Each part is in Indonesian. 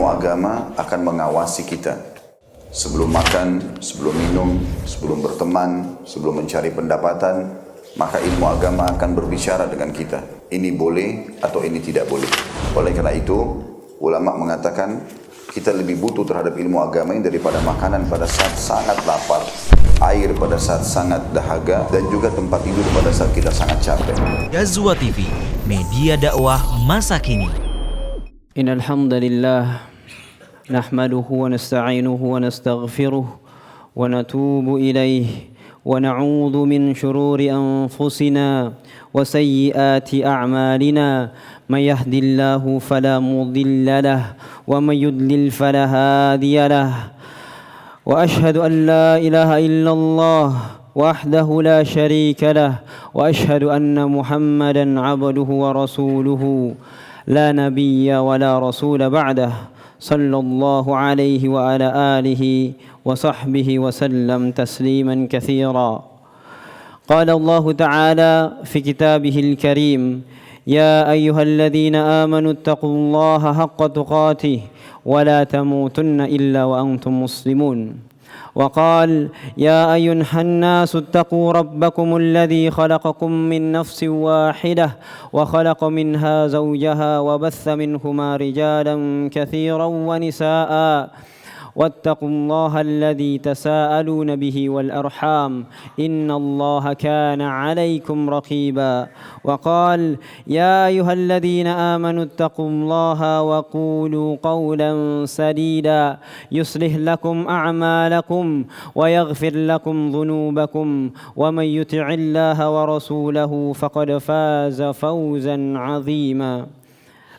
ilmu agama akan mengawasi kita. Sebelum makan, sebelum minum, sebelum berteman, sebelum mencari pendapatan, maka ilmu agama akan berbicara dengan kita. Ini boleh atau ini tidak boleh. Oleh karena itu, ulama mengatakan kita lebih butuh terhadap ilmu agama ini daripada makanan pada saat sangat lapar, air pada saat sangat dahaga, dan juga tempat tidur pada saat kita sangat capek. Ghazwa TV, media dakwah masa kini. Innal hamdalillah nahmaduhu wa nasta'inuhu wa nastaghfiruh wa natubu ilayhi wa na'udzu min shururi anfusina wa sayyiati a'malina may yahdihillahu fala mudilla lahu wa may yudlil fala hadiya lahu wa ashhadu an la ilaha illallah wahdahu la syarika lahu wa ashhadu anna Muhammadan 'abduhu wa rasuluhu la nabiyya wa la rasula ba'dahu sallallahu alaihi wa ala alihi wa sahbihi wa sallam tasliman katsira. Qala Allah Ta'ala fi kitabihil karim, ya ayyuhalladzina amanu taqullaha haqqa tuqatih wa la tamutunna illa wa antum muslimun. وقال يا أيها الناس اتقوا ربكم الذي خلقكم من نفس واحدة وخلق منها زوجها وبث منهما رجالا كثيرا ونساء واتقوا الله الذي تساءلون به والأرحام إن الله كان عليكم رقيبا وقال يا أيها الذين آمنوا اتقوا الله وقولوا قولا سديدا يصلح لكم أعمالكم ويغفر لكم ذنوبكم ومن يطع الله ورسوله فقد فاز فوزا عظيما.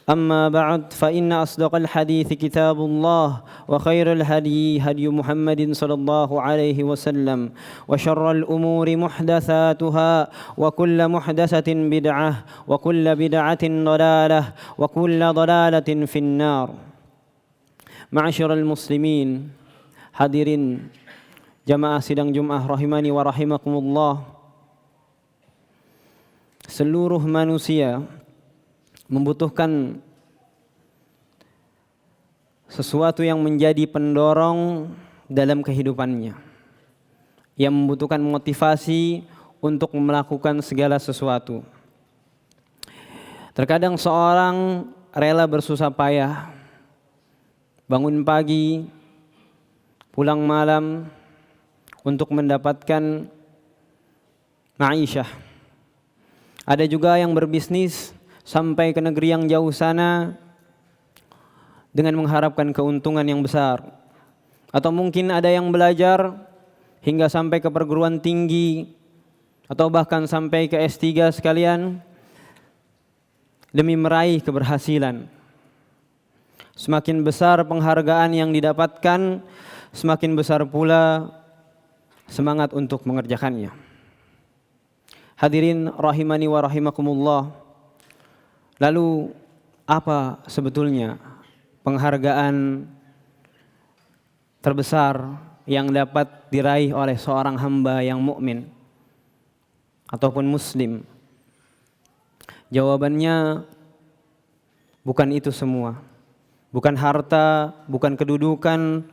أما بعد فإن أصدق الحديث كتاب الله وخير الهدي هدي محمد صلى الله عليه وسلم وشر الأمور محدثاتها وكل محدثة بدعة وكل بدعة ضلالة وكل ضلالة في النار. معاشر المسلمين, hadirin jamaah sidang Jumat rahimani wa rahimakumullah. Seluruh manusia membutuhkan sesuatu yang menjadi pendorong dalam kehidupannya, yang membutuhkan motivasi untuk melakukan segala sesuatu. Terkadang seorang rela bersusah payah, bangun pagi, pulang malam untuk mendapatkan ma'isyah. Ada juga yang berbisnis sampai ke negeri yang jauh sana dengan mengharapkan keuntungan yang besar. Atau mungkin ada yang belajar hingga sampai ke perguruan tinggi atau bahkan sampai ke S3 sekalian demi meraih keberhasilan. Semakin besar penghargaan yang didapatkan, semakin besar pula semangat untuk mengerjakannya. Hadirin rahimani wa rahimakumullah. Lalu apa sebetulnya penghargaan terbesar yang dapat diraih oleh seorang hamba yang mukmin ataupun muslim? Jawabannya bukan itu semua. Bukan harta, bukan kedudukan,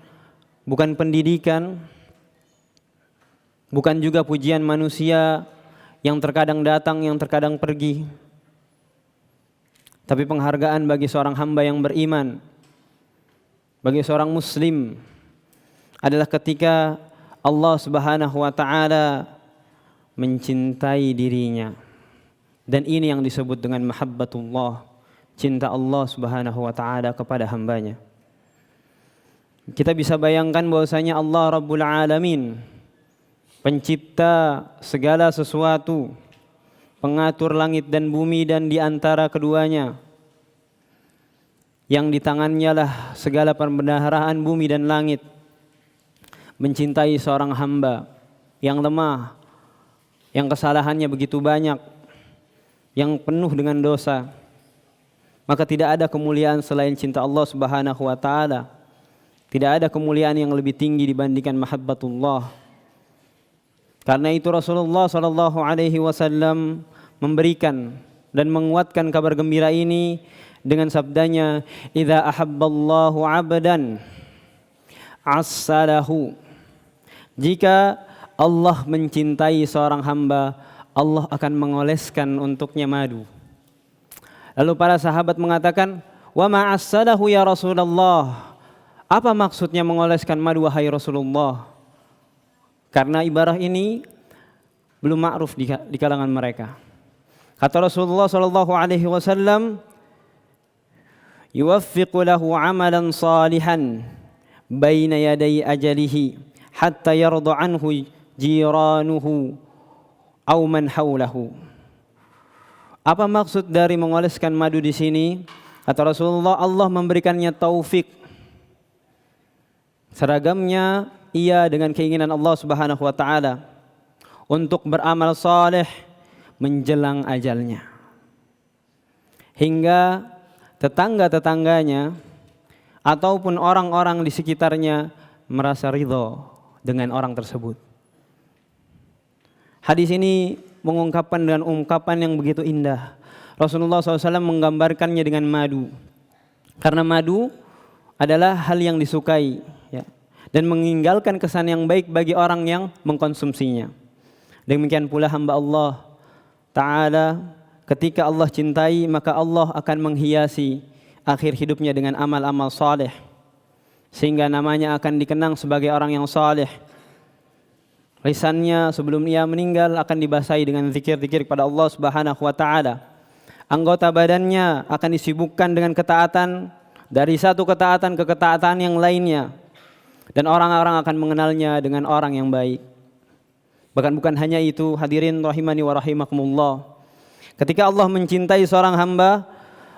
bukan pendidikan, bukan juga pujian manusia yang terkadang datang, yang terkadang pergi. Tapi penghargaan bagi seorang hamba yang beriman, bagi seorang muslim, adalah ketika Allah Subhanahu wa ta'ala mencintai dirinya. Dan ini yang disebut dengan mahabbatullah, cinta Allah Subhanahu wa ta'ala kepada hambanya. Kita bisa bayangkan bahwasanya Allah Rabbul Alamin, pencipta segala sesuatu, pengatur langit dan bumi dan di antara keduanya, yang di tangannya lah segala pemeliharaan bumi dan langit, mencintai seorang hamba yang lemah, yang kesalahannya begitu banyak, yang penuh dengan dosa, maka tidak ada kemuliaan selain cinta Allah Subhanahu wa ta'ala. Tidak ada kemuliaan yang lebih tinggi dibandingkan mahabbatullah. Karena itu Rasulullah SAW memberikan dan menguatkan kabar gembira ini dengan sabdanya, "Idza ahabballahu 'abdan assalahu." Jika Allah mencintai seorang hamba, Allah akan mengoleskan untuknya madu. Lalu para sahabat mengatakan, "Wa ma assalahu ya Rasulullah?" Apa maksudnya mengoleskan madu wahai Rasulullah? Karena ibarah ini belum ma'ruf di kalangan mereka. Kata Rasulullah sallallahu alaihi wasallam, "Yuwaffiqu lahu 'amalan salihan baina yaday ajalihi hatta yarda anhu jiranuhu aw man hawlahu." Apa maksud dari mengoleskan madu di sini? Kata Rasulullah, Allah memberikannya taufik. Seragamnya ia dengan keinginan Allah Subhanahu wa taala untuk beramal saleh menjelang ajalnya. Hingga tetangga-tetangganya ataupun orang-orang di sekitarnya merasa ridho dengan orang tersebut. Hadis ini mengungkapkan dengan ungkapan yang begitu indah. Rasulullah SAW menggambarkannya dengan madu. Karena madu adalah hal yang disukai, ya, dan meninggalkan kesan yang baik bagi orang yang mengkonsumsinya. Demikian pula hamba Allah Ta'ala, ketika Allah cintai, maka Allah akan menghiasi akhir hidupnya dengan amal-amal saleh, sehingga namanya akan dikenang sebagai orang yang saleh. Lisannya sebelum ia meninggal akan dibasahi dengan zikir-zikir kepada Allah Subhanahu wa taala. Anggota badannya akan disibukkan dengan ketaatan, dari satu ketaatan ke ketaatan yang lainnya. Dan orang-orang akan mengenalnya dengan orang yang baik. Bahkan bukan hanya itu, hadirin rahimani wa rahimakumullah. Ketika Allah mencintai seorang hamba,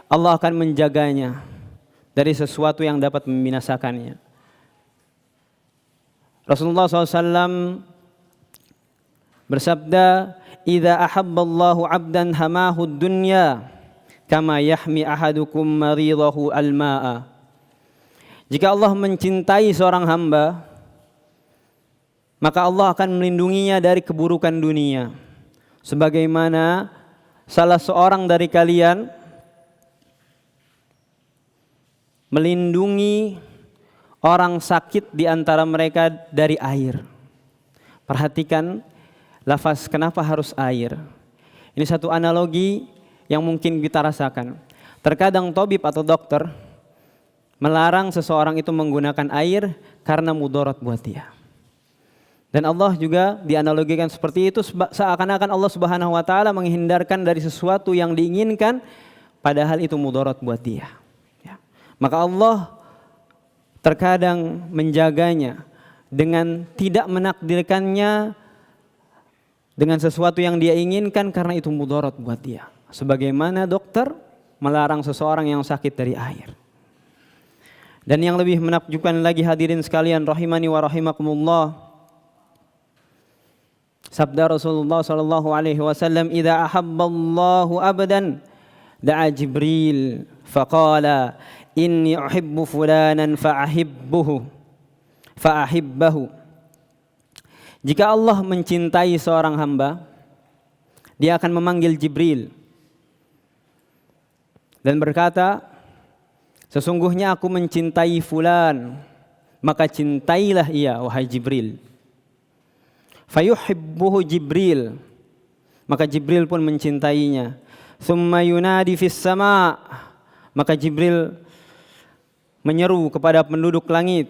Allah akan menjaganya dari sesuatu yang dapat membinasakannya. Rasulullah SAW bersabda, "Idza ahabballahu 'abdan hamahu dunya kama yahmi ahadukum maridahu al-ma'a." Jika Allah mencintai seorang hamba, maka Allah akan melindunginya dari keburukan dunia. Sebagaimana salah seorang dari kalian melindungi orang sakit di antara mereka dari air. Perhatikan lafaz kenapa harus air. Ini satu analogi yang mungkin kita rasakan. Terkadang tabib atau dokter melarang seseorang itu menggunakan air karena mudarat buat dia. Dan Allah juga dianalogikan seperti itu, seakan-akan Allah Subhanahu wa taala menghindarkan dari sesuatu yang diinginkan padahal itu mudarat buat dia. Ya. Maka Allah terkadang menjaganya dengan tidak menakdirkannya dengan sesuatu yang dia inginkan karena itu mudarat buat dia. Sebagaimana dokter melarang seseorang yang sakit dari air. Dan yang lebih menakjubkan lagi hadirin sekalian rahimani wa rahimakumullah, sabda Rasulullah sallallahu alaihi wasallam, "Idza ahabballahu abdan da'a Jibril faqala inni uhibbu fulanan fa'ahibbahu." Jika Allah mencintai seorang hamba, dia akan memanggil Jibril dan berkata, "Sesungguhnya aku mencintai fulan, maka cintailah ia wahai Jibril." Fayuhibbuhu Jibril, maka Jibril pun mencintainya. Tsumma yunadi fis sama', maka Jibril menyeru kepada penduduk langit,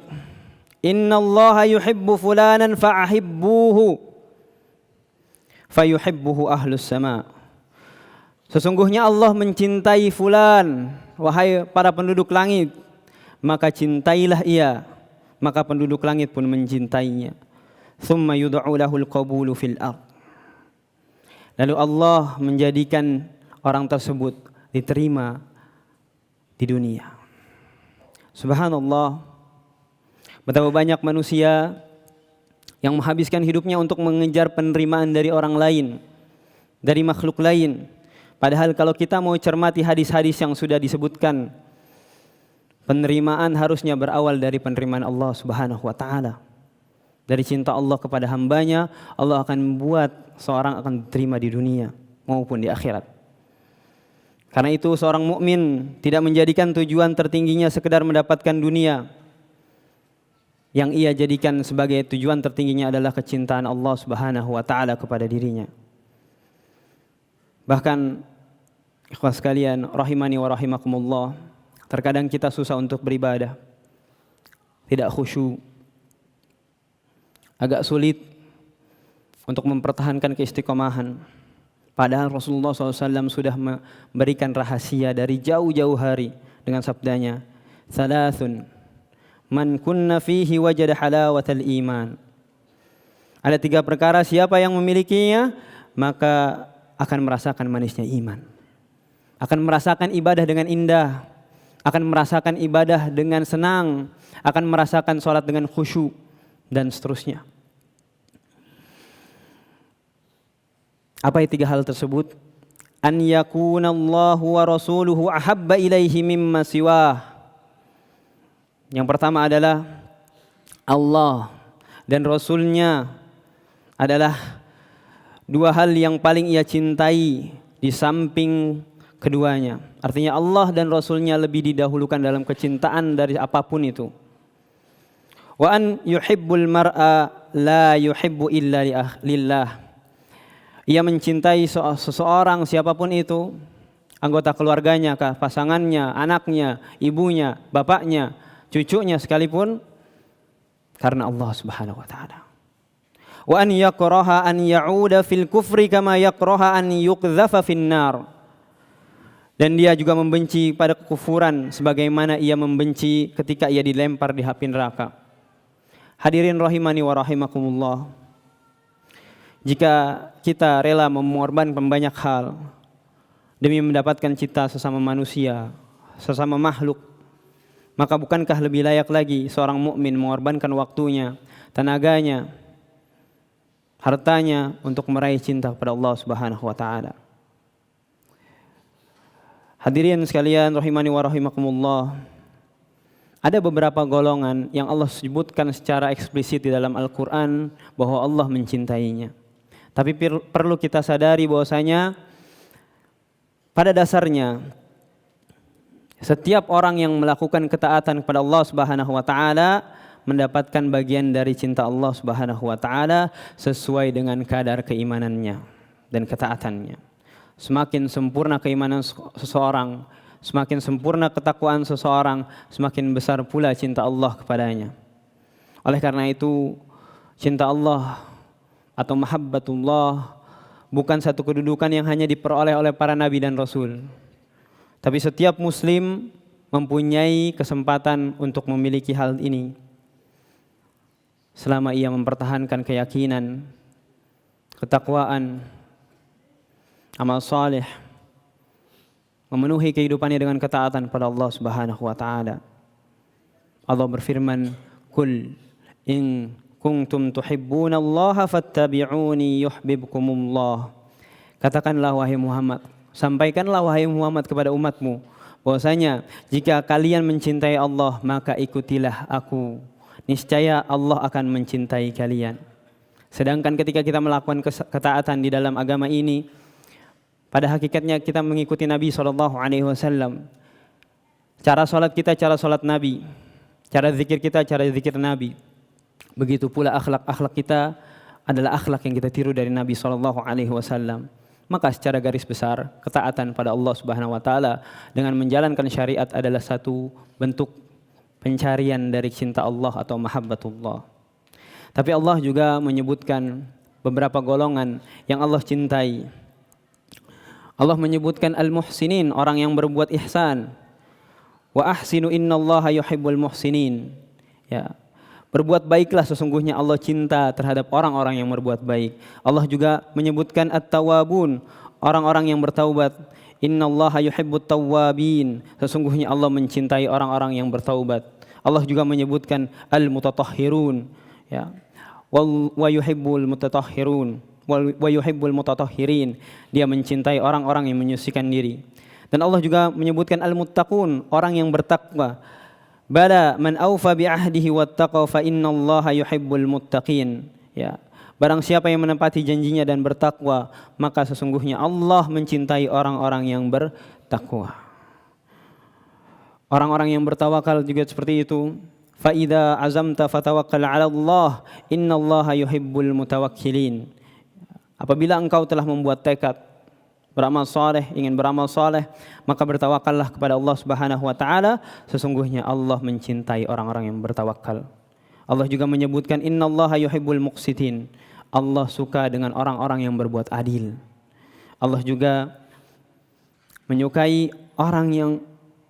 "Innallaha yuhibbu fulanan fa'ahibbuhu." Fayuhibbuhu ahlus sama'. Sesungguhnya Allah mencintai fulan, wahai para penduduk langit, maka cintailah ia, maka penduduk langit pun mencintainya. Tsumma yud'u lahul qabulu fil ard. Lalu Allah menjadikan orang tersebut diterima di dunia. Subhanallah, betapa banyak manusia yang menghabiskan hidupnya untuk mengejar penerimaan dari orang lain, dari makhluk lain. Padahal kalau kita mau cermati hadis-hadis yang sudah disebutkan, penerimaan harusnya berawal dari penerimaan Allah Subhanahu wa taala. Dari cinta Allah kepada hambanya, Allah akan membuat seorang akan diterima di dunia maupun di akhirat. Karena itu seorang mukmin tidak menjadikan tujuan tertingginya sekedar mendapatkan dunia. Yang ia jadikan sebagai tujuan tertingginya adalah kecintaan Allah Subhanahu wa taala kepada dirinya. Bahkan ikhwas sekalian rahimani wa rahimakumullah, terkadang kita susah untuk beribadah. Tidak khusyuk. Agak sulit untuk mempertahankan keistiqomahan. Padahal Rasulullah SAW sudah memberikan rahasia dari jauh-jauh hari dengan sabdanya, "Thalathun man kunna fihi wajada halawatal iman." Ada 3 perkara siapa yang memilikinya maka akan merasakan manisnya iman. Akan merasakan ibadah dengan indah, akan merasakan ibadah dengan senang, akan merasakan salat dengan khusyuk dan seterusnya. Apa 3 hal tersebut? An yakunallahu wa rasuluhu ahabba ilaihi mimma siwah. Yang pertama adalah Allah dan Rasulnya adalah 2 hal yang paling ia cintai di samping keduanya. Artinya Allah dan Rasulnya lebih didahulukan dalam kecintaan dari apapun itu. Wa an yuhibbul mar'a la yuhibbu illa lillah. Ia mencintai seseorang siapapun itu, anggota keluarganya, pasangannya, anaknya, ibunya, bapaknya, cucunya sekalipun, karena Allah Subhanahu wa taala. Wa an yakraha an ya'uda fil kufri kama yakraha an yuqdhafa fin nar. Dan dia juga membenci pada kekufuran sebagaimana ia membenci ketika ia dilempar di api neraka. Hadirin rahimani wa rahimakumullah. Jika kita rela mengorbankan banyak hal demi mendapatkan cinta sesama manusia, sesama makhluk, maka bukankah lebih layak lagi seorang mukmin mengorbankan waktunya, tenaganya, hartanya untuk meraih cinta kepada Allah Subhanahu wa taala. Hadirin sekalian rahimani wa rahimakumullah. Ada beberapa golongan yang Allah sebutkan secara eksplisit di dalam Al-Qur'an bahwa Allah mencintainya. Tapi perlu kita sadari bahwasanya pada dasarnya setiap orang yang melakukan ketaatan kepada Allah Subhanahu wa taala mendapatkan bagian dari cinta Allah Subhanahu wa taala sesuai dengan kadar keimanannya dan ketaatannya. Semakin sempurna keimanan seseorang, semakin sempurna ketakwaan seseorang, semakin besar pula cinta Allah kepadanya. Oleh karena itu, cinta Allah atau mahabbatullah bukan satu kedudukan yang hanya diperoleh oleh para nabi dan rasul. Tapi setiap muslim mempunyai kesempatan untuk memiliki hal ini selama ia mempertahankan keyakinan, ketakwaan, amal saleh, memenuhi kehidupannya dengan ketaatan pada Allah Subhanahu wa taala. Allah berfirman, "Qul in kuntum tuhibbunallaha fattabi'uni yuhibbukumullah." Katakanlah wahai Muhammad, sampaikanlah wahai Muhammad kepada umatmu bahwasanya jika kalian mencintai Allah maka ikutilah aku. Niscaya Allah akan mencintai kalian. Sedangkan ketika kita melakukan ketaatan di dalam agama ini, pada hakikatnya kita mengikuti Nabi SAW. Cara salat kita, cara salat Nabi. Cara zikir kita, cara zikir Nabi. Begitu pula akhlak kita adalah akhlak yang kita tiru dari Nabi SAW. Maka secara garis besar ketaatan pada Allah Subhanahu wa taala dengan menjalankan syariat adalah satu bentuk pencarian dari cinta Allah atau mahabbatullah. Tapi Allah juga menyebutkan beberapa golongan yang Allah cintai. Allah menyebutkan al-muhsinin, orang yang berbuat ihsan. Wa ahsinu innallaha yuhibbul muhsinin. Ya. Berbuat baiklah, sesungguhnya Allah cinta terhadap orang-orang yang berbuat baik. Allah juga menyebutkan at-tawwabun, orang-orang yang bertaubat. Innallaha yuhibbut tawwabin, sesungguhnya Allah mencintai orang-orang yang bertaubat. Allah juga menyebutkan al-mutatahhirun, ya. Wa yuhibbul mutatahhirun, wa yuhibbul mutatahhirin. Dia mencintai orang-orang yang menyucikan diri. Dan Allah juga menyebutkan al-muttaqun, orang yang bertakwa. Bala man awfa bi ahdihi wattaqa fa innallaha yuhibbul muttaqin. Ya. Barang siapa yang menepati janjinya dan bertakwa, maka sesungguhnya Allah mencintai orang-orang yang bertakwa. taqwa. Orang-orang yang bertawakal juga seperti itu. Fa idza azamta fatawakkal 'ala Allah, innallaha yuhibbul mutawakkilin. Apabila engkau telah membuat tekad beramal saleh, ingin beramal saleh, maka bertawakallah kepada Allah Subhanahu wa taala, sesungguhnya Allah mencintai orang-orang yang bertawakal. Allah juga menyebutkan innallaha yuhibbul muqsitin. Allah suka dengan orang-orang yang berbuat adil. Allah juga menyukai orang yang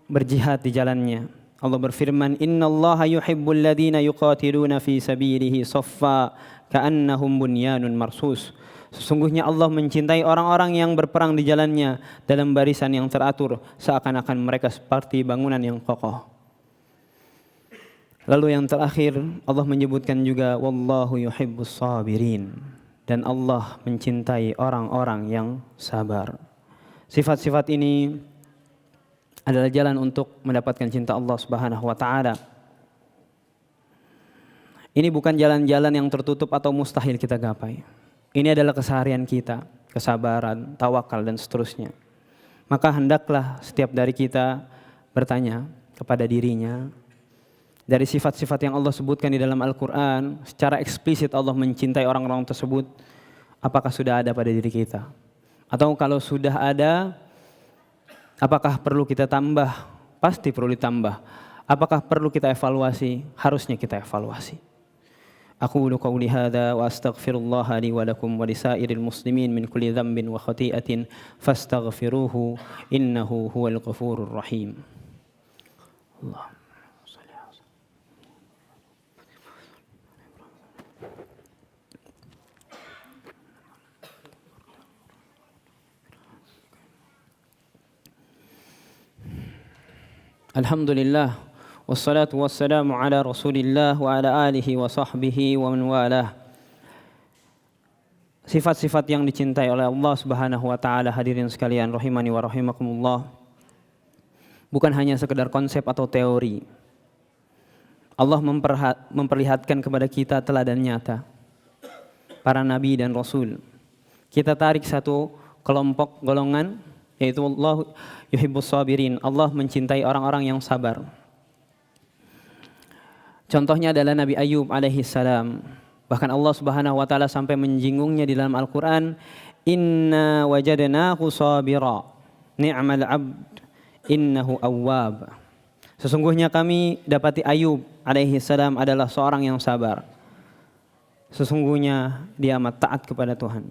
berjihad di jalannya. Allah berfirman, innallaha yuhibbul ladzina yuqatiluna fi sabilihi saffa ka'annahum bunyanun marsus. Sesungguhnya Allah mencintai orang-orang yang berperang di jalannya dalam barisan yang teratur, seakan-akan mereka seperti bangunan yang kokoh. Lalu yang terakhir, Allah menyebutkan juga wallahu yuhibbus sabirin, dan Allah mencintai orang-orang yang sabar. Sifat-sifat ini adalah jalan untuk mendapatkan cinta Allah Subhanahu wa taala. Ini bukan jalan-jalan yang tertutup atau mustahil kita gapai. Ini adalah keseharian kita, kesabaran, tawakal dan seterusnya. Maka hendaklah setiap dari kita bertanya kepada dirinya, dari sifat-sifat yang Allah sebutkan di dalam Al-Quran, secara eksplisit Allah mencintai orang-orang tersebut, apakah sudah ada pada diri kita? Atau kalau sudah ada, apakah perlu kita tambah? Pasti perlu ditambah. Apakah perlu kita evaluasi? Harusnya kita evaluasi. Aqulu qawli hadza wa astaghfirullah li wa lakum wa lisairil muslimin min kulli dhanbin wa khati'atin fastaghfiruhu innahu huwal ghafurur rahim. Allah. Alhamdulillah, wassalatu wassalamu ala rasulillah wa ala alihi wa sahbihi wa man walah. Sifat-sifat yang dicintai oleh Allah Subhanahu wa taala, hadirin sekalian rahimani wa rahimakumullah, bukan hanya sekedar konsep atau teori. Allah memperlihatkan kepada kita teladan nyata para nabi dan rasul. Kita tarik satu kelompok golongan, yaitu Allah yuhibbus sabirin. Allah mencintai orang-orang yang sabar. Contohnya adalah Nabi Ayub alaihi salam. Bahkan Allah Subhanahu wa taala sampai menjinggungnya di dalam Al-Qur'an, inna wajadnahu sabira ni'mal 'abd innahu awwab. Sesungguhnya kami dapati Ayub alaihi salam adalah seorang yang sabar. Sesungguhnya dia amat taat kepada Tuhan.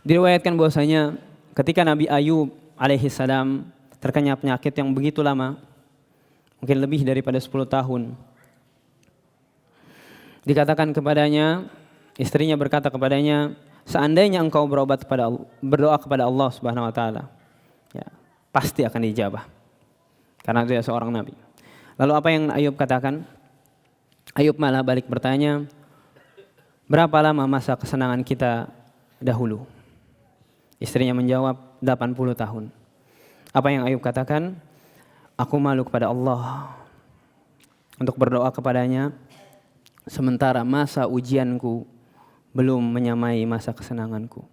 Diriwayatkan bahwasanya ketika Nabi Ayub alaihi salam terkena penyakit yang begitu lama, mungkin lebih daripada 10 tahun. Dikatakan kepadanya, istrinya berkata kepadanya, seandainya engkau berdoa kepada Allah Subhanahu wa taala, ya, pasti akan dijabah. Karena dia seorang nabi. Lalu apa yang Ayub katakan? Ayub malah balik bertanya, berapa lama masa kesenangan kita dahulu? Istrinya menjawab, 80 tahun. Apa yang Ayub katakan? Aku malu kepada Allah untuk berdoa kepadanya sementara masa ujianku belum menyamai masa kesenanganku.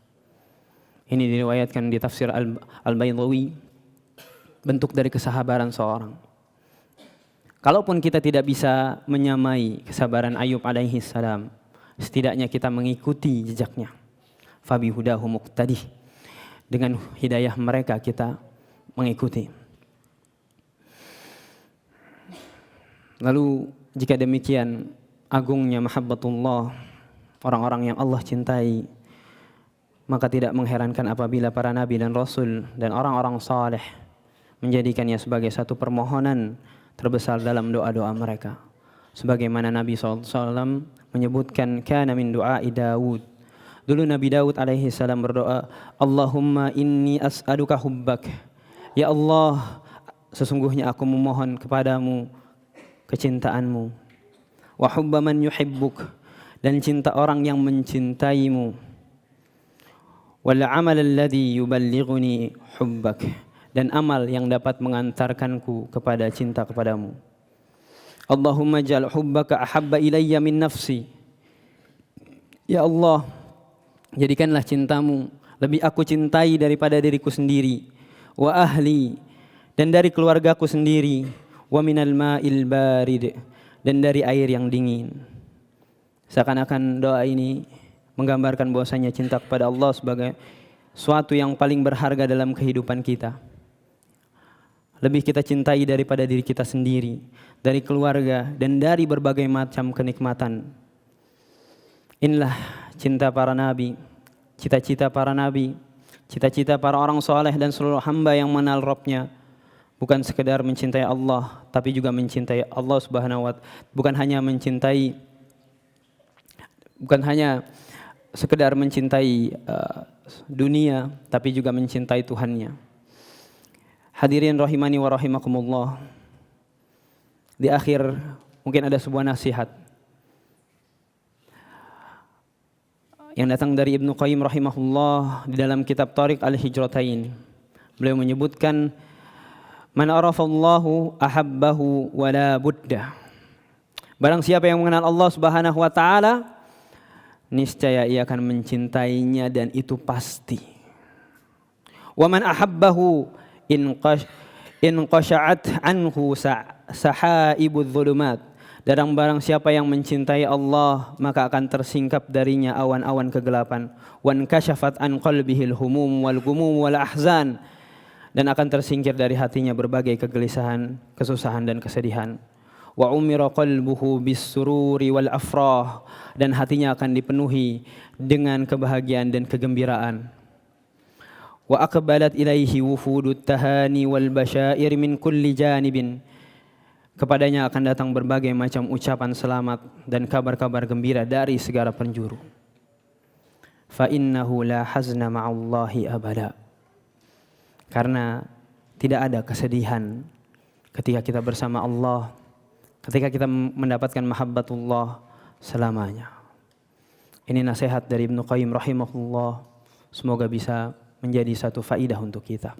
Ini diriwayatkan di tafsir Al-Baydawi, bentuk dari kesabaran seorang. Kalaupun kita tidak bisa menyamai kesabaran Ayub alaihi salam, setidaknya kita mengikuti jejaknya. Fabi hudahu muqtadih. Dengan hidayah mereka kita mengikuti. Lalu jika demikian agungnya mahabbatullah, orang-orang yang Allah cintai, maka tidak mengherankan apabila para nabi dan rasul dan orang-orang saleh menjadikannya sebagai satu permohonan terbesar dalam doa-doa mereka. Sebagaimana Nabi SAW menyebutkan kana min du'ai Daud. Dulu Nabi Daud alaihi salam berdoa, Allahumma inni as'aluka hubbak. Ya Allah, sesungguhnya aku memohon kepadamu kecintaanmu. Wa hubba man yuhibbuk, dan cinta orang yang mencintaimu. Wal amal alladhi yuballighuni hubbak, dan amal yang dapat mengantarkanku kepada cinta kepadamu. Allahumma ja'al hubbaka ahabba ilayya min nafsi. Ya Allah, jadikanlah cintamu lebih aku cintai daripada diriku sendiri. wa ahli, dan dari keluargaku sendiri, wa minal ma'il barid, dan dari air yang dingin. Seakan-akan doa ini menggambarkan bahwasanya cinta kepada Allah sebagai suatu yang paling berharga dalam kehidupan kita. Lebih kita cintai daripada diri kita sendiri, dari keluarga, dan dari berbagai macam kenikmatan. Inilah cinta para nabi, cita-cita para nabi, cita-cita para orang soleh dan seluruh hamba yang mengenal Rabb-nya. Bukan sekedar mencintai Allah, tapi juga mencintai Allah Subhanahu wa Ta'ala. Bukan hanya sekedar mencintai dunia, tapi juga mencintai Tuhannya. Hadirin rahimani wa rahimakumullah. Di akhir mungkin ada sebuah nasihat yang datang dari Ibnu Qayyim rahimahullah di dalam kitab Thariq al-Hijratain. Beliau menyebutkan, man arafallahu ahabbahu wala budda. Barang siapa yang mengenal Allah Subhanahu wa taala, niscaya ia akan mencintainya dan itu pasti. Wa man ahabbahu in qasha'at anhu sahaibudz zulumat. Dan barang siapa yang mencintai Allah, maka akan tersingkap darinya awan-awan kegelapan. Wan kasyafat an qalbihil humum wal gumum wal ahzan. Dan akan tersingkir dari hatinya berbagai kegelisahan, kesusahan dan kesedihan. Wa umira qalbuhu bis sururi wal afrah, dan hatinya akan dipenuhi dengan kebahagiaan dan kegembiraan. Wa aqbalat ilaihi wufudut tahani wal basyair min kulli janibin, kepadanya akan datang berbagai macam ucapan selamat dan kabar-kabar gembira dari segala penjuru. Fa innahu la hazna ma'allahi abada, karena tidak ada kesedihan ketika kita bersama Allah, ketika kita mendapatkan mahabbatullah selamanya. Ini nasihat dari Ibnu Qayyim rahimahullah. Semoga bisa menjadi satu faidah untuk kita.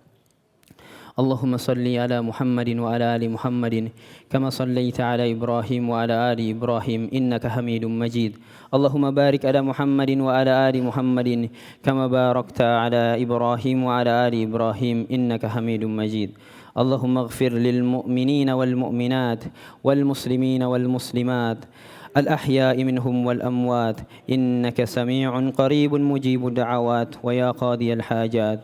Allahumma salli ala Muhammadin wa ala ali Muhammadin kama sallaita ala Ibrahim wa ala ali Ibrahim innaka Hamidum Majid. Allahumma barik ala Muhammadin wa ala ali Muhammadin kama barakta ala Ibrahim wa ala ali Ibrahim innaka Hamidum Majid. اللهم اغفر للمؤمنين والمؤمنات والمسلمين والمسلمات الأحياء منهم والأموات إنك سميع قريب مجيب الدعوات ويا قاضي الحاجات.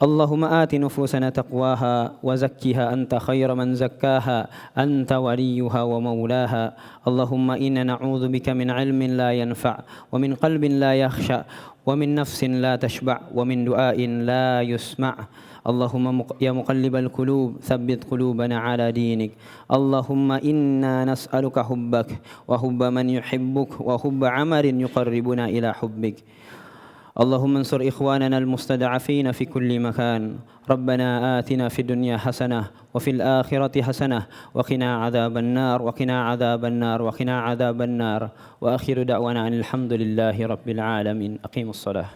اللهم آت نفوسنا تقواها وزكها أنت خير من زكاها أنت وليها ومولاها. اللهم إنا نعوذ بك من علم لا ينفع ومن قلب لا يخشع ومن نفس لا تشبع ومن دعاء لا يسمع. اللهم يا مقلب القلوب ثبت قلوبنا على دينك. اللهم إنا نسألك حبك وحب من يحبك وحب عمل يقربنا إلى حبك. اللهم انصر إخواننا المستضعفين في كل مكان. ربنا آتنا في الدنيا حسنة وفي الآخرة حسنة وقنا عذاب النار وقنا عذاب النار وقنا عذاب النار. وآخر دعوانا أن الحمد لله رب العالمين. أقيموا الصلاة.